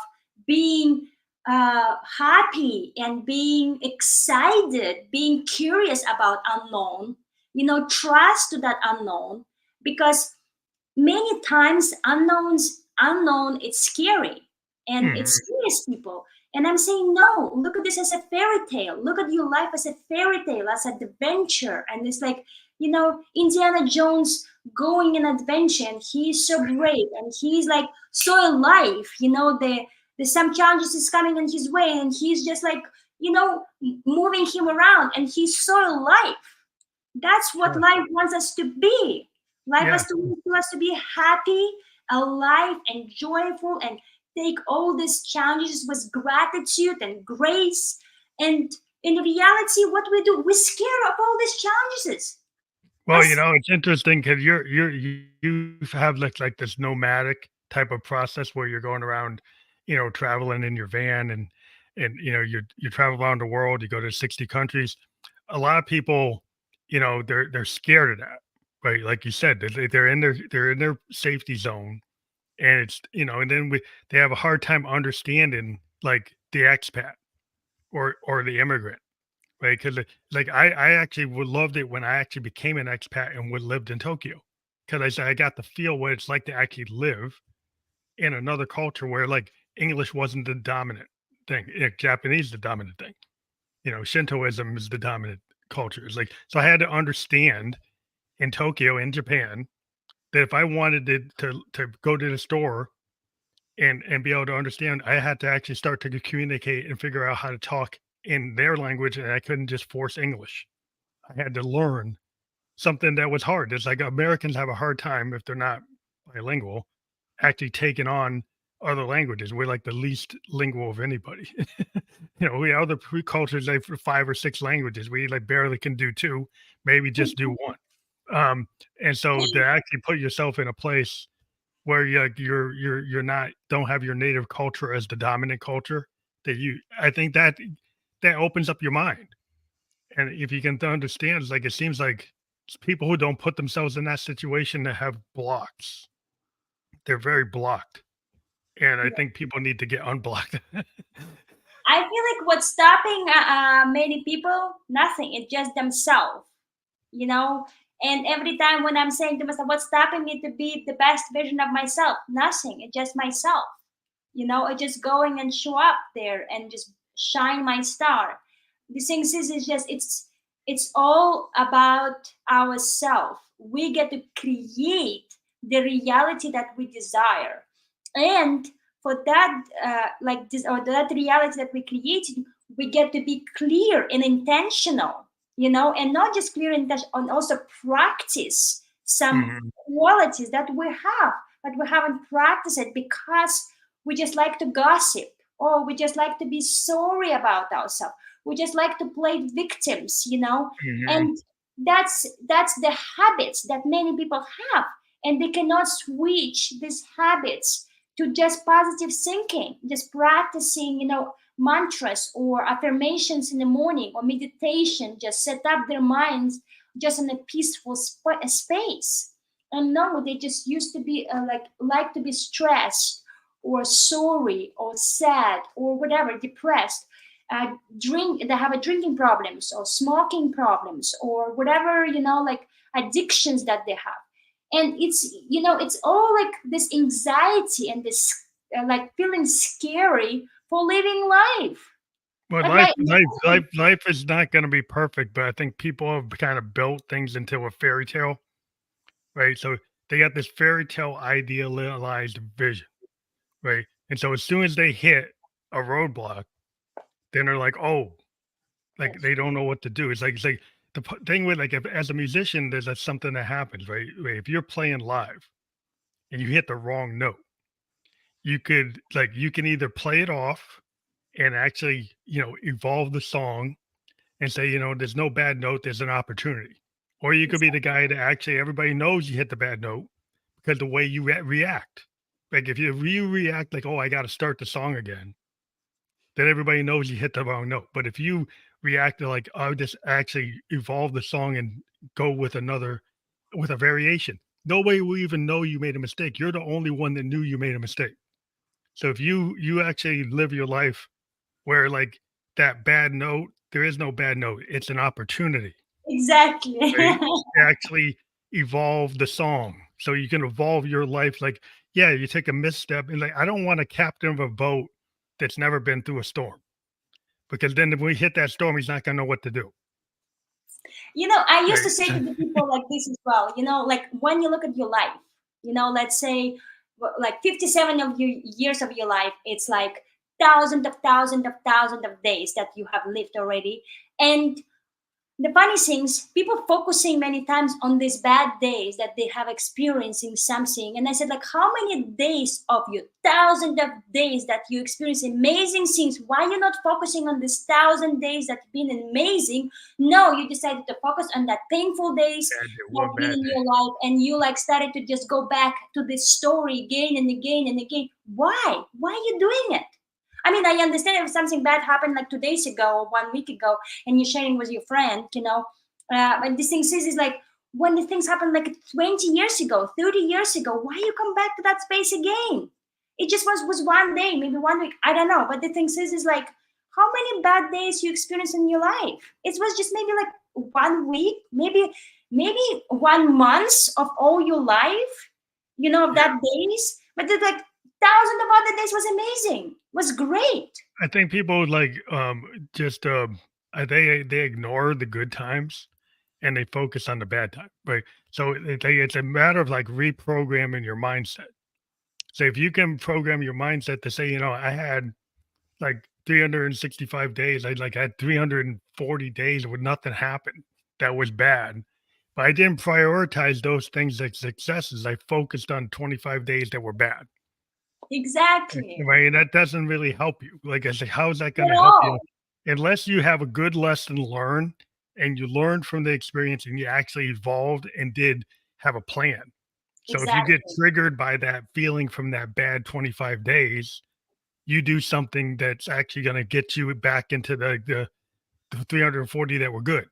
being happy and being excited, being curious about unknown, trust to that unknown. Because many times unknown, it's scary, and it mhm, scares people. And I'm saying, no, look at this as a fairy tale, look at your life as a fairy tale, as an adventure. And it's like, Indiana Jones going an adventure, and he's so brave, and he's like so alive. The some challenges is coming in his way, and he's just like, moving him around, and he's so alive. That's what sure. life wants us to be. Life Yeah, has to want us to be happy, alive, and joyful, and take all these challenges with gratitude and grace. And in reality, what we do, we're scared of all these challenges. well, Us, it's interesting because you have like this nomadic type of process where you're going around, traveling in your van and you travel around the world. You go to 60 countries. A lot of people, they're scared of that, right? Like you said, they're in their safety zone, and it's and then they have a hard time understanding like the expat or the immigrant. Right, because like, I actually would loved it when I actually became an expat and would lived in Tokyo, because I got to feel what it's like to actually live in another culture where, like, English wasn't the dominant thing, Japanese the dominant thing, Shintoism is the dominant culture, it's like so I had to understand in Tokyo, in Japan, that if I wanted to go to the store and be able to understand, I had to actually start to communicate and figure out how to talk in their language, and I couldn't just force English. I had to learn something that was hard. It's like Americans have a hard time if they're not bilingual actually taking on other languages. We're like the least lingual of anybody. We other cultures like for 5 or 6 languages. We like barely can do two, maybe just do one. Um, and so to actually put yourself in a place where you're not don't have your native culture as the dominant culture I think that opens up your mind. And if you can understand, it's like it seems like people who don't put themselves in that situation that have blocks. They're very blocked. And I think people need to get unblocked. I feel like what's stopping many people, nothing. It's just themselves, you know. And every time when I'm saying to myself, what's stopping me to be the best version of myself? Nothing. It's just myself. I just going and show up there and just shine my star. The thing is just it's all about ourselves. We get to create the reality that we desire, and for that like this or that reality that we created, we get to be clear and intentional, and not just clear and intentional, and also practice some Mhm, qualities that we have, but we haven't practiced it because we just like to gossip, or we just like to be sorry about ourselves. We just like to play victims, mhm, and that's the habits that many people have, and they cannot switch these habits to just positive thinking, just practicing, mantras or affirmations in the morning, or meditation, just set up their minds just in a peaceful space. And no, they just used to be like to be stressed or sorry or sad or whatever, depressed. Drink They have a drinking problems or smoking problems or whatever, like addictions that they have. And it's all like this anxiety and this like feeling scary for living life. but But life right life now, life life is not gonna be perfect, but I think people have kind of built things into a fairy tale, right? So they got this fairy tale idealized vision, right? And so as soon as they hit a roadblock, then they're like, "Oh," like, yes, they don't know what to do. It's like the p thing with, like, if as a musician, there's a something that happens, right? Right, if you're playing live and you hit the wrong note, you can either play it off and actually, evolve the song and say, "There's no bad note, there's an opportunity." Or you could be the exactly, guy that actually everybody knows you hit the bad note because the way you react. Like, if you react like, "Oh, I gotta start the song again," then everybody knows you hit the wrong note. But if you react to like, "I'll just actually evolve the song and go with a variation," nobody will even know you made a mistake. You're the only one that knew you made a mistake. So if you actually live your life where like that bad note, there is no bad note. It's an opportunity, exactly. right? To actually evolve the song. So you can evolve your life. Like, yeah, you take a misstep and like, I don't want a captain of a boat that's never been through a storm because then if we hit that storm, he's not gonna know what to do. I used to Right. say to the people like this as well, like when you look at your life, let's say like 57 of your years of your life, it's like thousands of days that you have lived already. And the funny things, people focusing many times on these bad days that they have experiencing something. And I said, like, how many days of you, thousands of days that you experience amazing things, why you not focusing on these 1,000 days that been amazing? No, you decided to focus on that painful days Bad day, that one been bad in day. your life, and you like started to just go back to this story again and again and again. Why are you doing it? I mean, I understand if something bad happened like 2 days ago or 1 week ago, and you're sharing with your friend, but this thing is like when the things happened like 20 years ago, 30 years ago, why you come back to that space again? It just was 1 day, maybe 1 week, I don't know. But the thing is like how many bad days you experience in your life? It was just maybe like 1 week, maybe 1 month of all your life, of Yeah. that days. But it's like thousands of other days was amazing, was great. I think people like just they ignore the good times and they focus on the bad time. Right. So it's a matter of like reprogramming your mindset. So if you can program your mindset to say, I had like 365 days, I had 340 days where nothing happened that was bad. But I didn't prioritize those things like successes. I focused on 25 days that were bad. Exactly. Right, and that doesn't really help you. Like I say, how is that At gonna help you? all. Unless you have a good lesson learned and you learned from the experience and you actually evolved and did have a plan. So if you get Exactly. triggered by that feeling from that bad 25 days, you do something that's actually gonna get you back into the 340 that were good or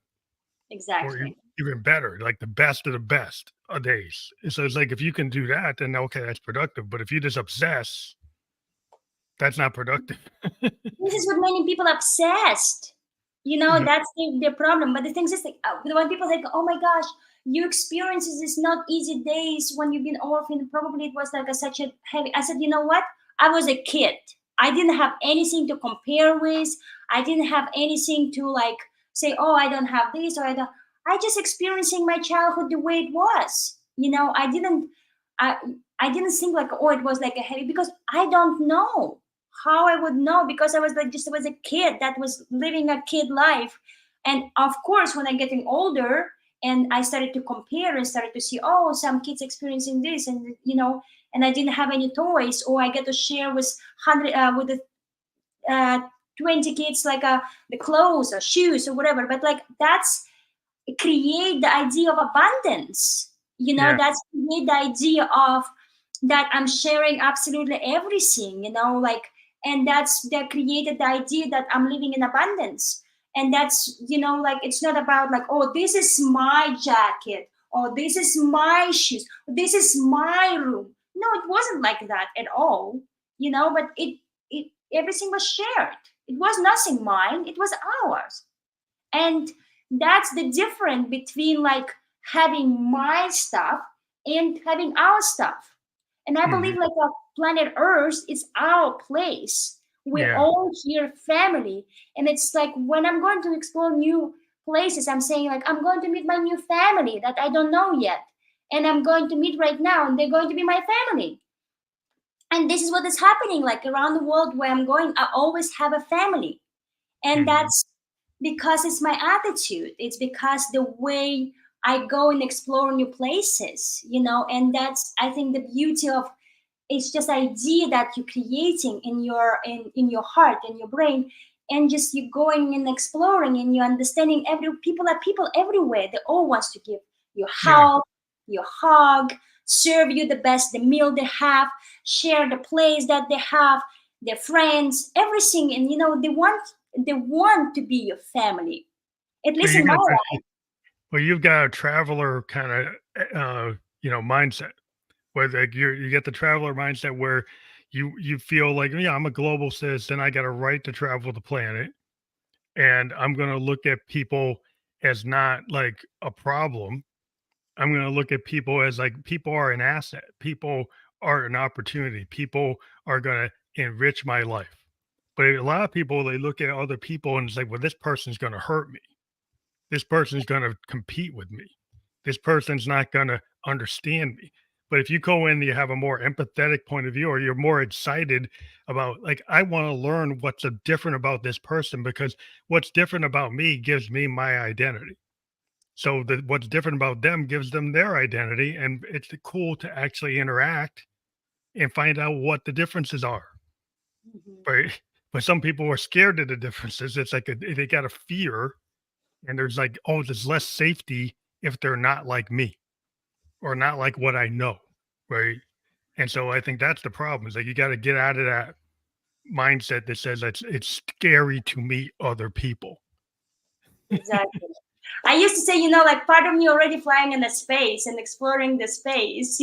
Exactly. even better, like the best of the best of days. And so it's like if you can do that, then okay, that's productive. But if you just obsess, that's not productive. this is what many people obsessed. Yeah, That's the problem. But the thing is, like, when people think, "Oh my gosh, you experiences is not easy days when you've been orphaned. Probably it was like such a heavy." I said, you know what? I was a kid. I didn't have anything to compare with. I didn't have anything to like say, "Oh, I don't have this," or I don't. I just experiencing my childhood the way it was. I I didn't think like, oh, it was like a heavy because I don't know how I would know because I was like just I was a kid that was living a kid life. And of course, when I'm getting older and I started to compare and started to see, oh, some kids experiencing this, and and I didn't have any toys, or I get to share with 20 kids like the clothes or shoes or whatever. But like that's create the idea of abundance. yeah, That's create the idea of that I'm sharing absolutely everything, like, and that's that created the idea that I'm living in abundance. And that's, like, it's not about like, oh, this is my jacket, or this is my shoes, this is my room. No, it wasn't like that at all, but it everything was shared. It was nothing mine, it was ours. And that's the difference between like having my stuff and having our stuff. And I mhm, believe like a planet Earth is our place. We're yeah. all here family. And it's like when I'm going to explore new places, I'm saying like I'm going to meet my new family that I don't know yet. And I'm going to meet right now, and they're going to be my family. And this is what is happening like around the world where I'm going. I always have a family. And Mhm. that's because it's my attitude. It's because the way I go and explore new places, and that's, I think, the beauty of it's just idea that you're creating in your heart and your brain, and just you going and exploring and you understanding every people are people everywhere. They all wants to give you Yeah. help, your hug, serve you the best the meal they have, share the place that they have, their friends, everything. And they want to be your family, at Well, least you in my got the life. well, you've got a traveler kinda, mindset where, like, you get the traveler mindset where you feel like, "Yeah, I'm a global citizen, I got a right to travel the planet, and I'm gonna look at people as not, like, a problem. I'm gonna look at people as, like, people are an asset. People are an opportunity. People are gonna enrich my life." But a lot of people, they look at other people and it's like, "Well, this person's gonna hurt me. This person's going to compete with me. This person's not going to understand me." But if you go in, you have a more empathetic point of view, or you're more excited about, like, I want to learn what's different about this person because what's different about me gives me my identity. So what's different about them gives them their identity. And it's cool to actually interact and find out what the differences are. Mhm. Right. But some people are scared of the differences. It's like they got a fear, and there's like, oh, there's less safety if they're not like me or not like what I know, right? And so I think that's the problem is like you got to get out of that mindset that says it's scary to meet other people. Exactly. I used to say, like part of me already flying in the space and exploring the space,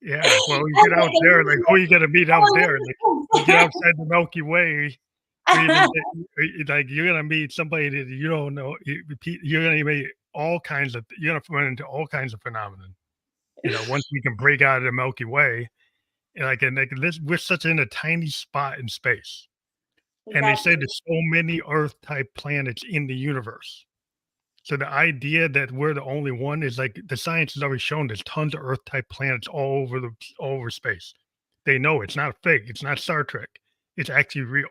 Yeah, well, you And get out like, there, like who you gonna meet out there? Like you get oh, outside the Milky Way, or even like you're gonna meet somebody that you don't know. You're gonna meet all kinds of. You're gonna run into all kinds of phenomena. Once we can break out of the Milky Way, and like this, we're such in a tiny spot in space, and they say exactly. there's so many Earth-type planets in the universe. So the idea that we're the only one is like the science has already shown there's tons of Earth-type planets all over space. They know it's not fake. It's not Star Trek. It's actually real.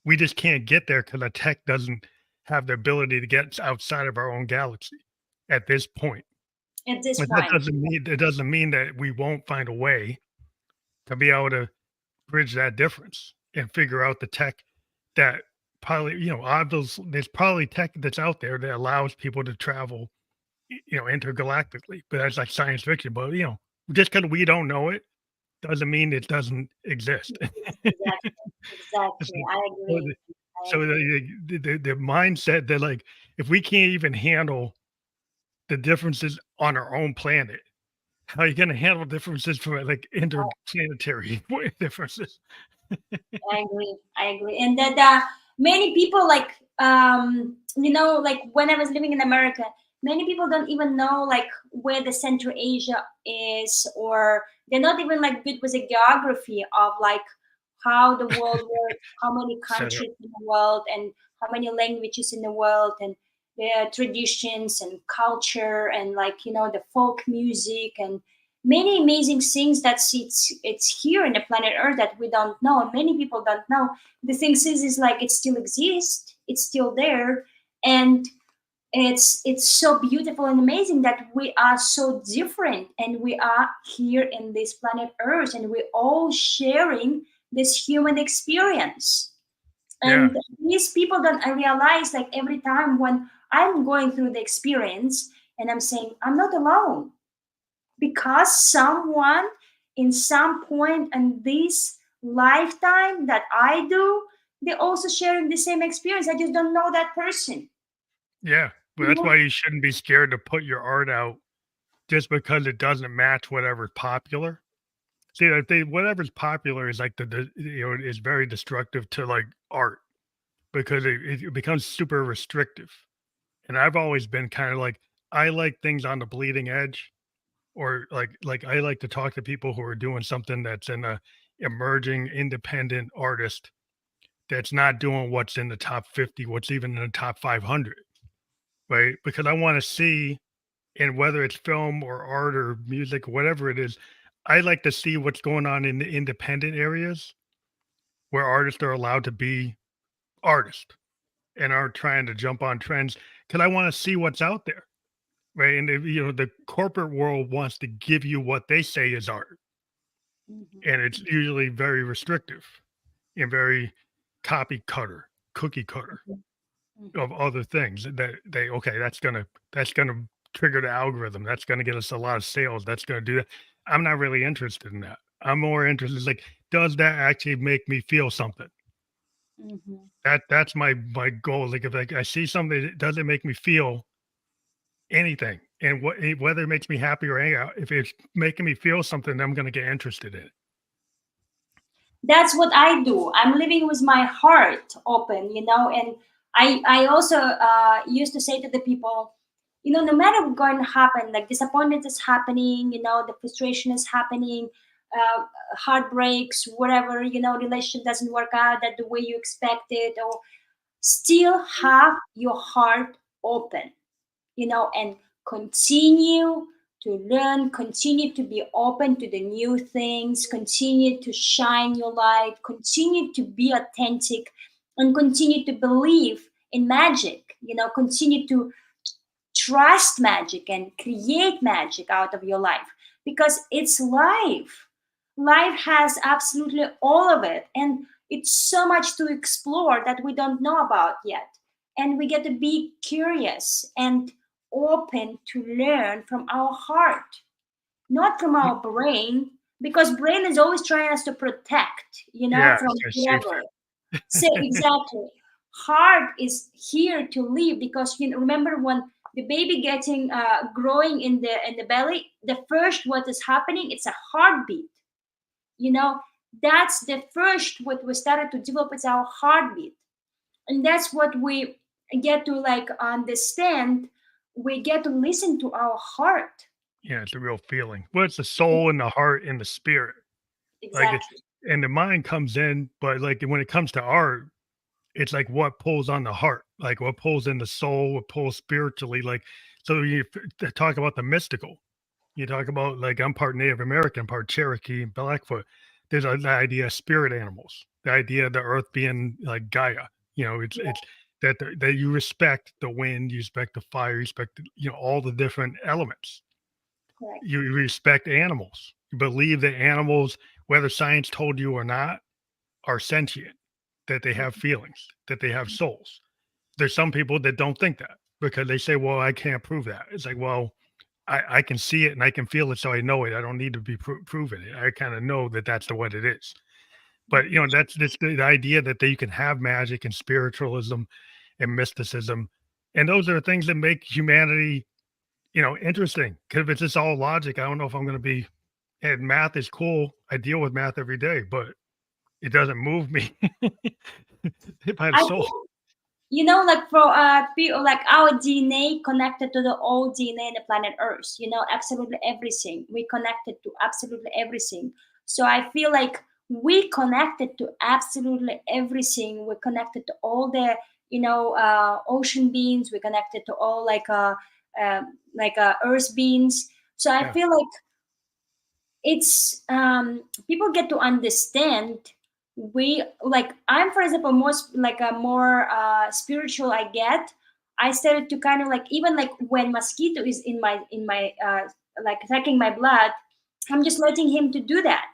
We just can't get there because the tech doesn't have the ability to get outside of our own galaxy at this point. At this But that point. doesn't mean that we won't find a way to be able to bridge that difference and figure out the tech that probably, there's probably tech that's out there that allows people to travel, intergalactically, but that's like science fiction. But, just because we don't know it doesn't mean it doesn't exist. Exactly. So, Exactly. I so agree. the, I so agree. the mindset that, like, if we can't even handle the differences on our own planet, how are you going to handle differences from like interplanetary differences? I agree. I agree. And that many people like like when I was living in America, many people don't even know like where the Central Asia is, or they're not even like good with the geography of like how the world works, how many Set up. countries in the world, and how many languages in the world, and their traditions and culture, and like the folk music and many amazing things that it's here in the planet Earth that we don't know, and many people don't know. The thing is like it still exists, it's still there, and it's so beautiful and amazing that we are so different, and we are here in this planet Earth, and we're all sharing this human experience. Yeah, And these people don't realize like every time when I'm going through the experience and I'm saying I'm not alone, because someone in some point in this lifetime that I do, they're also sharing the same experience. I just don't know that person. yeah. Well, You that's know? why you shouldn't be scared to put your art out just because it doesn't match whatever's popular. See, I think whatever's popular is like is very destructive to like art because it becomes super restrictive. And I've always been kind of like I like things on the bleeding edge, or like I like to talk to people who are doing something that's in a emerging independent artist that's not doing what's in the top 50, what's even in the top 500, right? Because I want to see, and whether it's film or art or music, whatever it is, I like to see what's going on in the independent areas where artists are allowed to be artists and aren't trying to jump on trends, because I want to see what's out there, right? And the corporate world wants to give you what they say is art, Mhm, and it's usually very restrictive and very cookie cutter mhm, mhm, of other things that they okay, that's gonna trigger the algorithm. That's gonna get us a lot of sales. That's gonna do that. I'm not really interested in that. I'm more interested like, does that actually make me feel something? mhm. That's my goal. Like if like I see something that doesn't make me feel anything, and whether it makes me happy or angry, if it's making me feel something, I'm gonna get interested in it. That's what I do. I'm living with my heart open, and I also used to say to the people, no matter what's going to happen, like disappointment is happening, the frustration is happening, uh, heartbreaks, whatever, relationship doesn't work out that the way you expected, or still have your heart open, and continue to learn, continue to be open to the new things, continue to shine your light, continue to be authentic, and continue to believe in magic, continue to trust magic and create magic out of your life, because it's life. Life has absolutely all of it, and it's so much to explore that we don't know about yet. And we get to be curious and open to learn from our heart, not from our brain, because brain is always trying us to protect, Yeah, from so whatever. safety. So exactly, heart is here to live, because remember when the baby getting growing in the belly, the first what is happening, it's a heartbeat. You know, that's the first what we started to develop, is our heartbeat, and that's what we get to like understand. We get to listen to our heart. Yeah, it's a real feeling. Well, it's the soul and the heart and the spirit. Like, Exactly. and the mind comes in, but like when it comes to art, it's like what pulls on the heart, like what pulls in the soul, what pulls spiritually. Like, so talk about the mystical. You talk about like I'm part Native American, part Cherokee, and Blackfoot. There's the idea of spirit animals, the idea of the earth being like Gaia. It's Yeah, that you respect the wind, you respect the fire, you respect all the different elements. correct. You respect animals. You believe that animals, whether science told you or not, are sentient, that they have Mhm. feelings, that they have souls. There's some people that don't think that because they say, well, I can't prove that. It's like, well, I can see it and I can feel it, so I know it. I don't need to be proven it. I kind of know that that's the what it is. But that's just the idea that you can have magic and spiritualism and mysticism, and those are the things that make humanity, interesting. Because if it's just all logic, I don't know if I'm going to be. And math is cool. I deal with math every day, but It doesn't move me. If I had a I soul. think, like for people, like our DNA connected to the old DNA in the planet Earth. Absolutely everything. We connected to absolutely everything. So I feel like we connected to absolutely everything. We're connected to all the, ocean beings. We're connected to all Earth beings. So I Yeah, feel like it's people get to understand. We like I'm, for example, more spiritual I get. I started to kind of like, even like when mosquito is in my like attacking my blood, I'm just letting him to do that,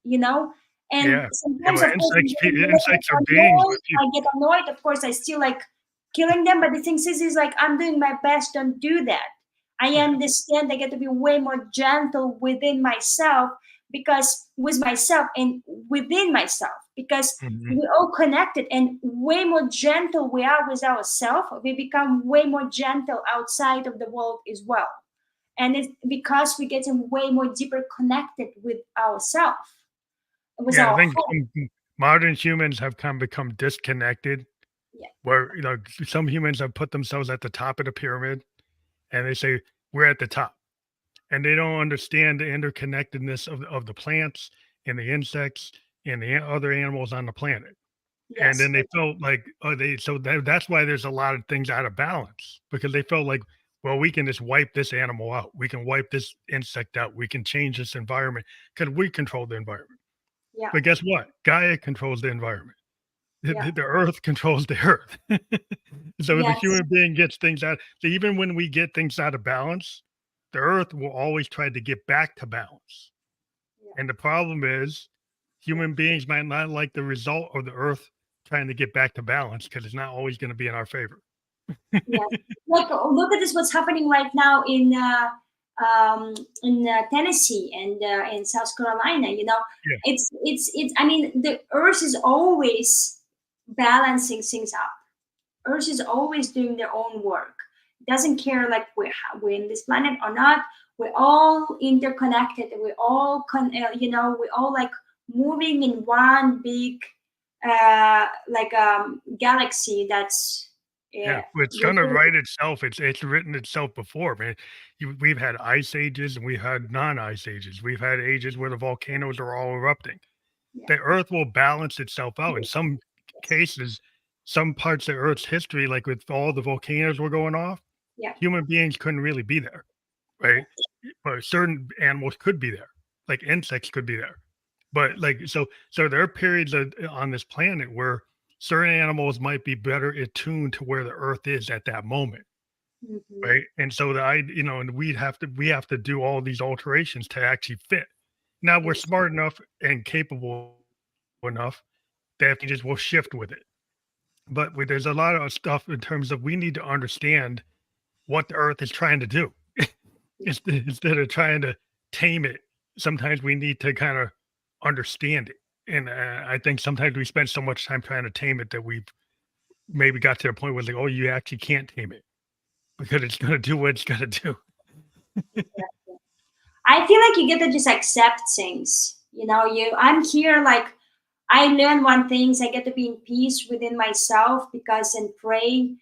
you know and yeah. Yeah, sometimes, well, of course, insects are beings with you. I get annoyed. Of course, I still like killing them, but the thing is like, I'm doing my best. Don't do that. I Yeah. understand I get to be way more gentle within myself, because with myself and within myself, because Mhm. we're all connected, and way more gentle we are with ourselves, we become way more gentle outside of the world as well. And it's because we're getting way more deeper connected with ourselves, with Yeah, I our think heart. modern humans have kind of become disconnected, Yeah, where, some humans have put themselves at the top of the pyramid, and they say, "We're at the top." And they don't understand the interconnectedness of the plants and the insects and the other animals on the planet. And yes, then they felt like, oh, that's why there's a lot of things out of balance, because they felt like, well, we can just wipe this animal out. We can wipe this insect out. We can change this environment because we control the environment. yeah, But guess what? Gaia controls the environment. The, yeah, the, the earth controls the earth. So the yes, human being gets things out. So even when we get things out of balance, the earth will always try to get back to balance. yeah, And the problem is, yeah. human beings might not like the result of the earth trying to get back to balance because it's not always going to be in our favor. Yeah, like look at this, what's happening right now in Tennessee and in South Carolina. Yeah, It's. I mean, the Earth is always balancing things up. Earth is always doing their own work. It doesn't care like we're in this planet or not. We're all interconnected. We're all we're all like moving in one big galaxy that's yeah. uh, Well, it's gonna write itself. It's written itself before, man. We've had ice ages and we've had non-ice ages. We've had ages where the volcanoes are all erupting. yeah, The earth will balance itself out. In some cases, some parts of Earth's history, like with all the volcanoes were going off, yeah, human beings couldn't really be there, yeah, right? But certain animals could be there, like insects could be there. But yes, so there are periods on this planet where certain animals might be better attuned to where the earth is at that moment, hmm, right? And so and we have to do all these alterations to actually fit. Now we're yes, smart enough and capable enough that changes will shift with it. But there's a lot of stuff in terms of we need to understand what the earth is trying to do. yeah, Instead of trying to tame it, sometimes we need to kind of understand it. And I think sometimes we spend so much time trying to tame it that we've maybe got to a point where it's like, oh, you actually can't tame it because it's going to do what it's going to do. exactly. I feel like you get to just accept things. I'm here like I learn one things. I get to be in peace within myself, because and pray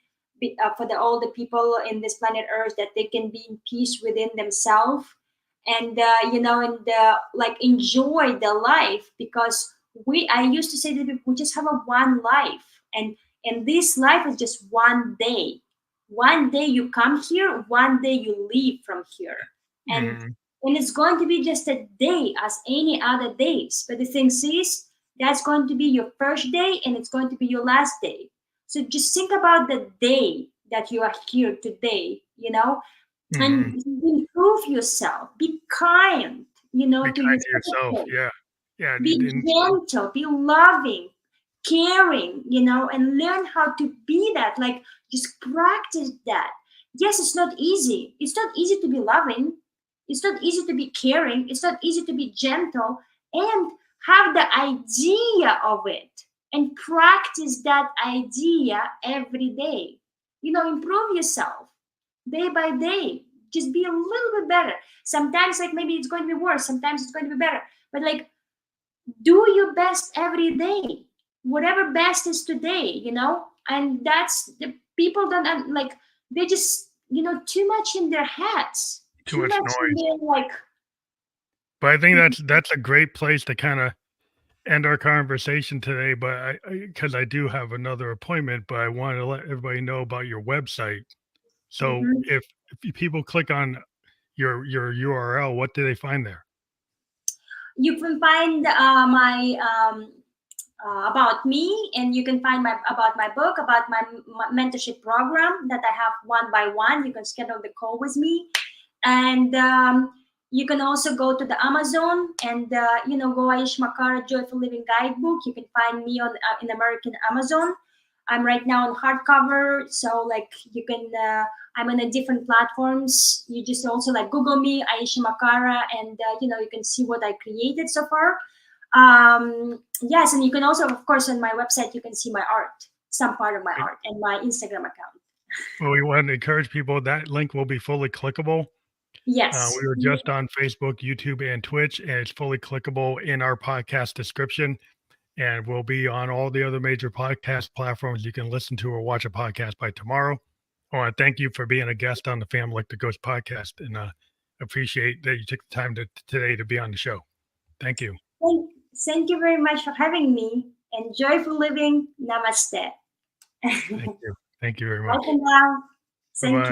for all the people in this planet Earth, that they can be in peace within themselves, and like enjoy the life, because I used to say to people, we just have a one life, and this life is just one day. One day you come here, one day you leave from here, and Mhm. it's going to be just a day as any other days. But the thing is, that's going to be your first day and it's going to be your last day. So just think about the day that you are here today, Mhm. and improve yourself. Be kind, Be to kind to yourself. yourself. Yeah. Yeah. Be gentle, be loving, caring, and learn how to be that. Like, just practice that. Yes, it's not easy. It's not easy to be loving. It's not easy to be caring. It's not easy to be gentle and have the idea of it and practice that idea every day. Improve yourself day by day. Just be a little bit better. Sometimes, like, maybe it's going to be worse. Sometimes it's going to be better. But, like, do your best every day, whatever best is today, and that's the people that like, they just, too much in their heads, Too too much much in noise. their like. But I think that's a great place to kind of end our conversation today. But because I do have another appointment, but I want to let everybody know about your website. So Mhm. if people click on your URL, what do they find there? You can find my about me, and you can find my about my book, about my mentorship program that I have one by one. You can schedule the call with me, and you can also go to the Amazon and go Aisha Makara Joyful Living Guidebook. You can find me on in American Amazon. I'm right now on hardcover, so like you can. I'm on a different platforms. You just also like Google me, Aisha Makara, and you can see what I created so far. Yes, and you can also, of course, on my website you can see my art, some part of my Right? art, and my Instagram account. Well, we want to encourage people that link will be fully clickable. Yes. We were just on Facebook, YouTube, and Twitch, and it's fully clickable in our podcast description. And we'll be on all the other major podcast platforms you can listen to or watch a podcast by tomorrow. I want to thank you for being a guest on the Family Like the Ghost podcast, and appreciate that you took the time today to be on the show. Thank you. Thank you very much for having me, and joyful living. Namaste. Thank you. Thank you very Bye much. for now. Bye Thank bye. you.